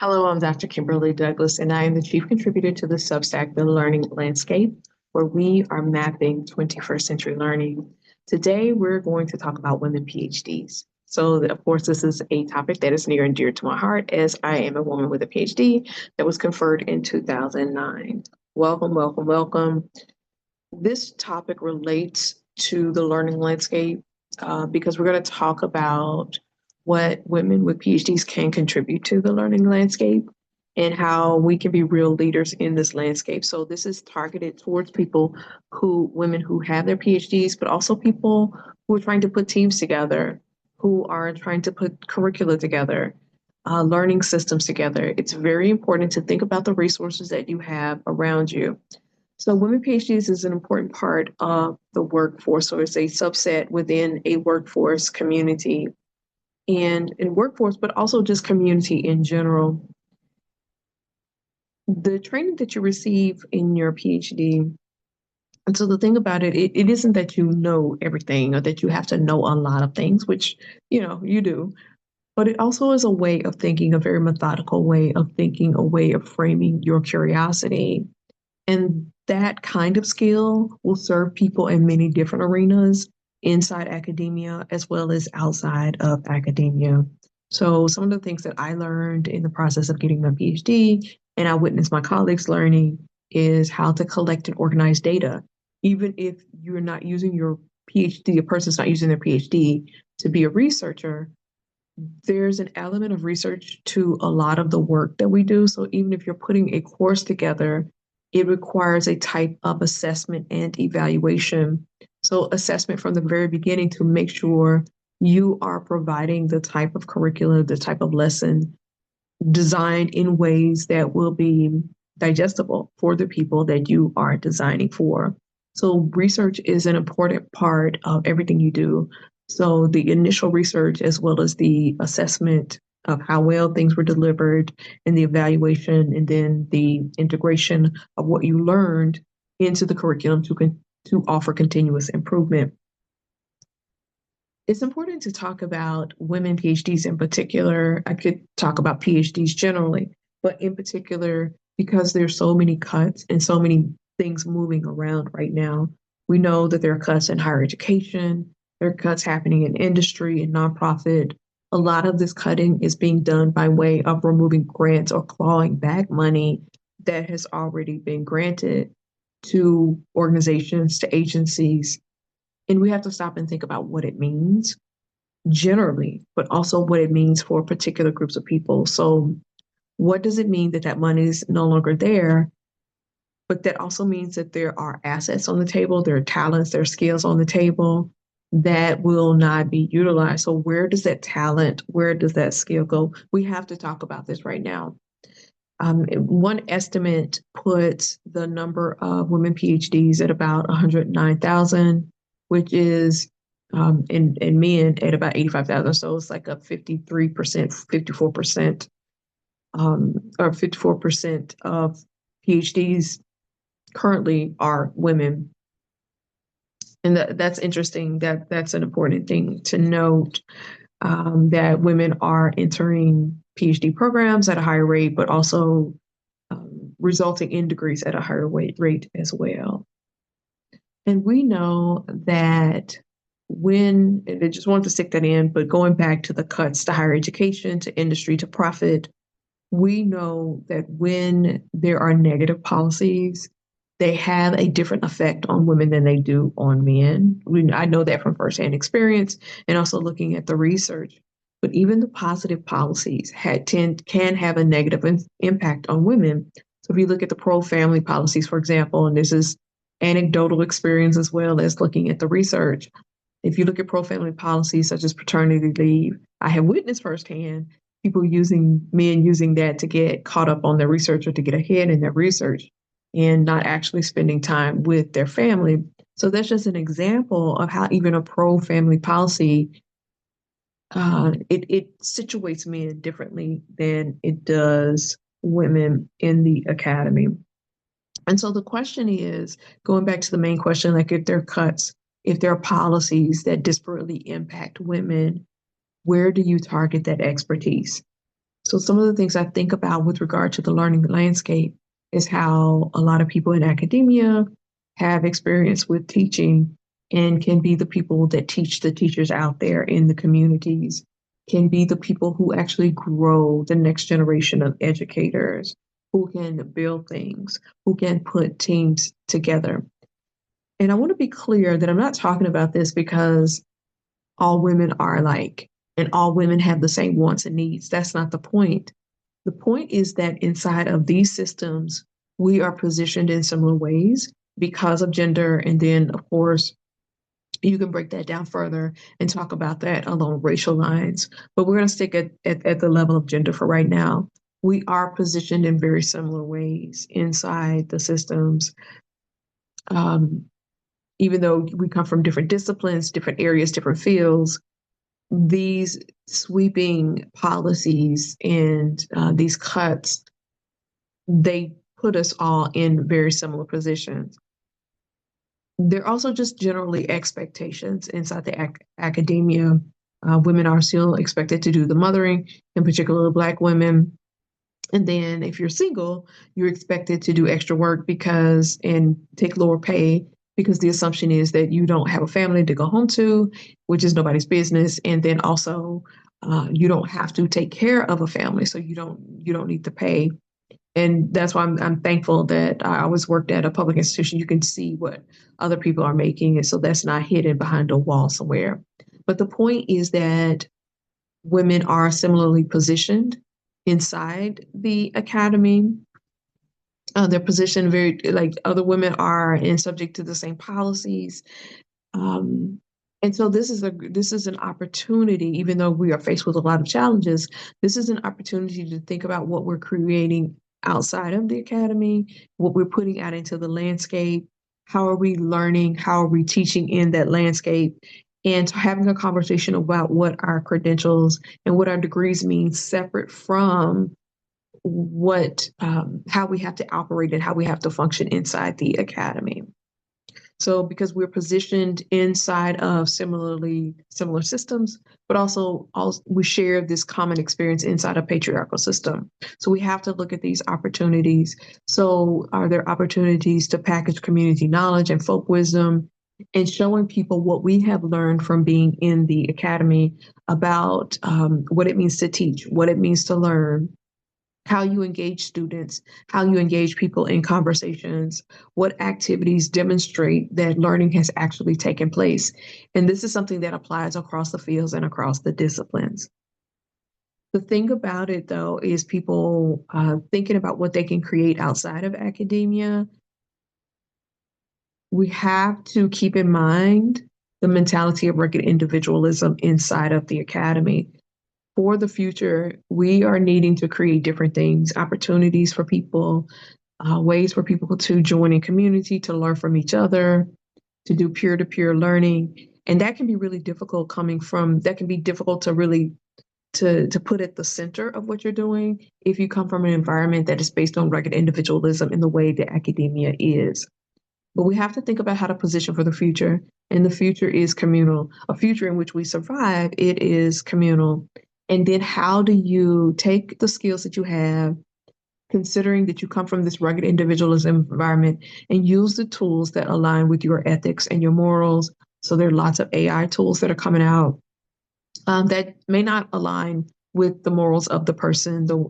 Hello, I'm Dr. Kimberly Douglas, and I am the chief contributor to the Substack, The Learning Landscape, where we are mapping 21st century learning. Today, we're going to talk about women PhDs. So, of course, this is a topic that is near and dear to my heart as I am a woman with a PhD that was conferred in 2009. Welcome, welcome, welcome. This topic relates to the learning landscape because we're going to talk about what women with PhDs can contribute to the learning landscape and how we can be real leaders in this landscape. So this is targeted towards women who have their PhDs, but also people who are trying to put teams together, who are trying to put curricula together, learning systems together. It's very important to think about the resources that you have around you. So women PhDs is an important part of the workforce, so it's a subset within a workforce community and in workforce, but also just community in general. The training that you receive in your PhD, and so the thing about it isn't that you know everything or that you have to know a lot of things, which, you do, but it also is a way of thinking, a very methodical way of thinking, a way of framing your curiosity. And that kind of skill will serve people in many different arenas inside academia as well as outside of academia. So, some of the things that I learned in the process of getting my PhD, and I witnessed my colleagues learning, is how to collect and organize data. Even if you're not using your PhD, a person's not using their PhD to be a researcher, there's an element of research to a lot of the work that we do. So even if you're putting a course together, it requires a type of assessment and evaluation. So assessment from the very beginning to make sure you are providing the type of curriculum, the type of lesson designed in ways that will be digestible for the people that you are designing for. So research is an important part of everything you do. So the initial research, as well as the assessment of how well things were delivered and the evaluation, and then the integration of what you learned into the curriculum to offer continuous improvement. It's important to talk about women PhDs in particular. I could talk about PhDs generally, but in particular, because there's so many cuts and so many things moving around right now. We know that there are cuts in higher education, there are cuts happening in industry and nonprofit. A lot of this cutting is being done by way of removing grants or clawing back money that has already been granted to organizations, to agencies, and we have to stop and think about what it means generally, but also what it means for particular groups of people. So, what does it mean that that money is no longer there? But that also means that there are assets on the table, there are talents, there are skills on the table that will not be utilized. So, where does that talent, where does that skill go? We have to talk about this right now. One estimate puts the number of women PhDs at about 109,000, which is and men at about 85,000. So it's like a 53%, 54%, or 54% of PhDs currently are women. And that's interesting. That's an important thing to note, that women are entering PhD programs at a higher rate, but also resulting in degrees at a higher rate as well. And we know that and I just want to stick that in, but going back to the cuts to higher education, to industry, to profit, we know that when there are negative policies, they have a different effect on women than they do on men. I know that from firsthand experience and also looking at the research. But even the positive policies can have a negative impact on women. So if you look at the pro-family policies, for example, and this is anecdotal experience as well as looking at the research. If you look at pro-family policies such as paternity leave, I have witnessed firsthand men using that to get caught up on their research or to get ahead in their research and not actually spending time with their family. So that's just an example of how even a pro-family policy, it situates men differently than it does women in the academy. And so the question is, going back to the main question, like if there are cuts, if there are policies that disparately impact women, where do you target that expertise? So some of the things I think about with regard to the learning landscape is how a lot of people in academia have experience with teaching and can be the people that teach the teachers out there in the communities, can be the people who actually grow the next generation of educators, who can build things, who can put teams together. And I want to be clear that I'm not talking about this because all women are alike and all women have the same wants and needs. That's not the point. The point is that inside of these systems, we are positioned in similar ways because of gender. And then, of course, you can break that down further and talk about that along racial lines. But we're going to stick at the level of gender for right now. We are positioned in very similar ways inside the systems. Um, Even though we come from different disciplines, different areas, different fields, these sweeping policies and these cuts, they put us all in very similar positions. They're also just generally expectations inside the academia. Women are still expected to do the mothering, in particular, Black women. And then if you're single, you're expected to do extra work and take lower pay because the assumption is that you don't have a family to go home to, which is nobody's business. And then also, you don't have to take care of a family, so you don't need to pay. And that's why I'm thankful that I always worked at a public institution. You can see what other people are making, and so that's not hidden behind a wall somewhere. But the point is that women are similarly positioned inside the academy. They're positioned very like other women are and subject to the same policies. Um, and so this is an opportunity, even though we are faced with a lot of challenges, this is an opportunity to think about what we're creating outside of the academy, what we're putting out into the landscape, how are we learning, how are we teaching in that landscape, and having a conversation about what our credentials and what our degrees mean separate from how we have to operate and how we have to function inside the academy. So because we're positioned inside of similar systems, but also we share this common experience inside a patriarchal system. So we have to look at these opportunities. So are there opportunities to package community knowledge and folk wisdom and showing people what we have learned from being in the academy about what it means to teach, what it means to learn, how you engage students, how you engage people in conversations, what activities demonstrate that learning has actually taken place. And this is something that applies across the fields and across the disciplines. The thing about it, though, is people thinking about what they can create outside of academia. We have to keep in mind the mentality of rugged individualism inside of the academy. For the future, we are needing to create different things, opportunities for people, ways for people to join in community, to learn from each other, to do peer-to-peer learning. And that can be really difficult that can be difficult to really to put at the center of what you're doing if you come from an environment that is based on rugged individualism in the way that academia is. But we have to think about how to position for the future. And the future is communal. A future in which we survive, it is communal. And then how do you take the skills that you have, considering that you come from this rugged individualism environment, and use the tools that align with your ethics and your morals? So there are lots of AI tools that are coming out that may not align with the morals of the person who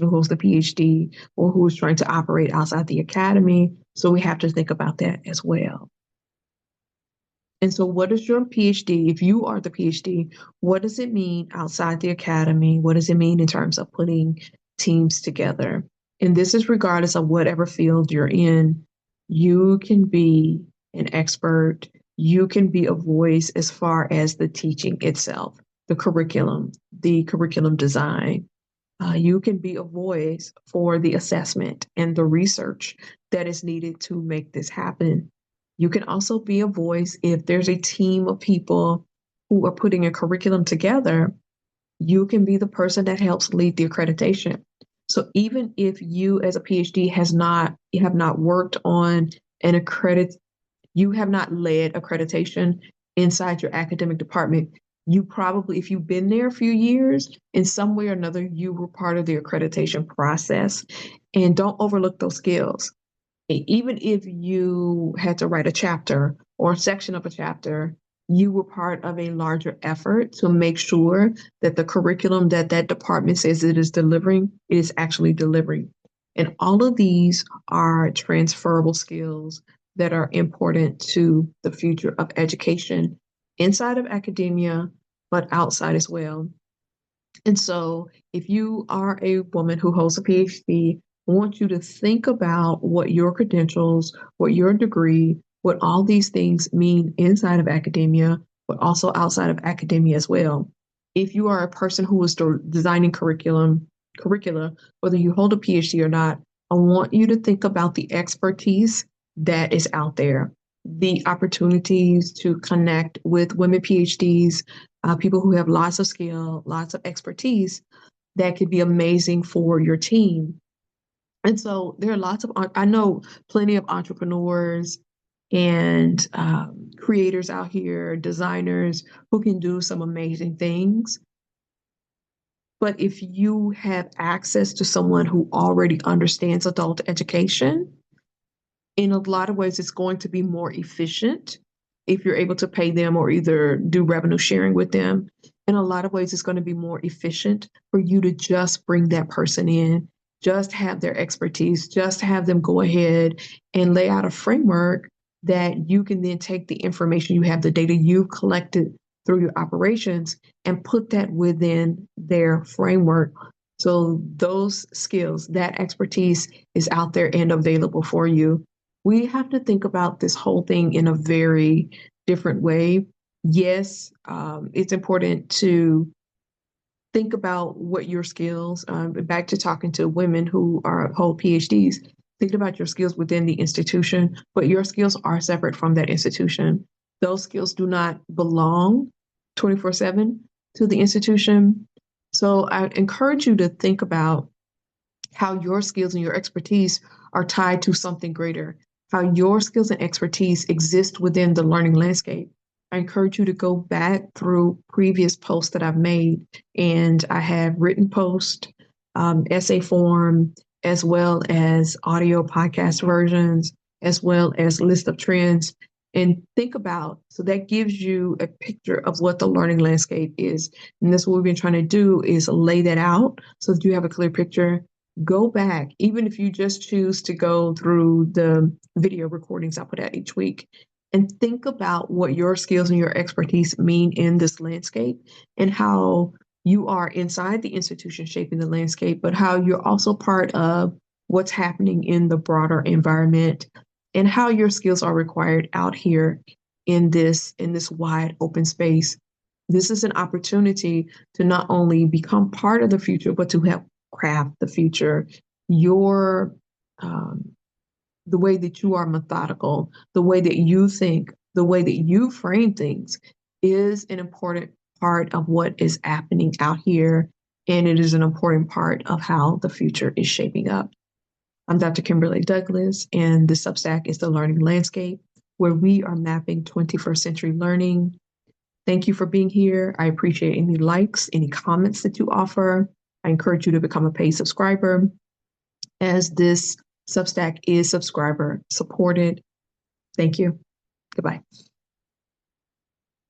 holds the PhD or who is trying to operate outside the academy. So we have to think about that as well. And so, what is your PhD? If you are the PhD, what does it mean outside the academy? What does it mean in terms of putting teams together? And this is regardless of whatever field you're in. You can be an expert. You can be a voice as far as the teaching itself, the curriculum design. You can be a voice for the assessment and the research that is needed to make this happen. You can also be a voice if there's a team of people who are putting a curriculum together. You can be the person that helps lead the accreditation. So even if you as a PhD you have not worked on you have not led accreditation inside your academic department, You probably, if you've been there a few years, in some way or another, you were part of the accreditation process. And don't overlook those skills. Even if you had to write a chapter or a section of a chapter, you were part of a larger effort to make sure that the curriculum that that department says it is delivering is actually delivering. And all of these are transferable skills that are important to the future of education inside of academia, but outside as well. And so, if you are a woman who holds a PhD, I want you to think about what your credentials, what your degree, what all these things mean inside of academia, but also outside of academia as well. If you are a person who is designing curricula, whether you hold a PhD or not, I want you to think about the expertise that is out there, the opportunities to connect with women PhDs, people who have lots of skill, lots of expertise that could be amazing for your team. And so there are lots of, I know plenty of entrepreneurs and creators out here, designers who can do some amazing things. But if you have access to someone who already understands adult education, in a lot of ways, it's going to be more efficient if you're able to pay them or either do revenue sharing with them. In a lot of ways, it's going to be more efficient for you to just bring that person in, just have their expertise, just have them go ahead and lay out a framework that you can then take the information you have, the data you've collected through your operations, and put that within their framework. So those skills, that expertise is out there and available for you. We have to think about this whole thing in a very different way. Yes, it's important to think about what your skills, back to talking to women who are hold PhDs, think about your skills within the institution, but your skills are separate from that institution. Those skills do not belong 24/7 to the institution. So I encourage you to think about how your skills and your expertise are tied to something greater, how your skills and expertise exist within the learning landscape. I encourage you to go back through previous posts that I've made, and I have written posts, essay form, as well as audio podcast versions, as well as list of trends. And think about, so that gives you a picture of what the learning landscape is. And that's what we've been trying to do is lay that out so that you have a clear picture. Go back, even if you just choose to go through the video recordings I put out each week, and think about what your skills and your expertise mean in this landscape and how you are inside the institution shaping the landscape, but how you're also part of what's happening in the broader environment and how your skills are required out here in this wide open space. This is an opportunity to not only become part of the future, but to help craft the future. Your the way that you are methodical, the way that you think, the way that you frame things is an important part of what is happening out here. And it is an important part of how the future is shaping up. I'm Dr. Kimberly Douglas, and the Substack is the Learning Landscape, where we are mapping 21st century learning. Thank you for being here. I appreciate any likes, any comments that you offer. I encourage you to become a paid subscriber, as this Substack is subscriber supported. Thank you. Goodbye.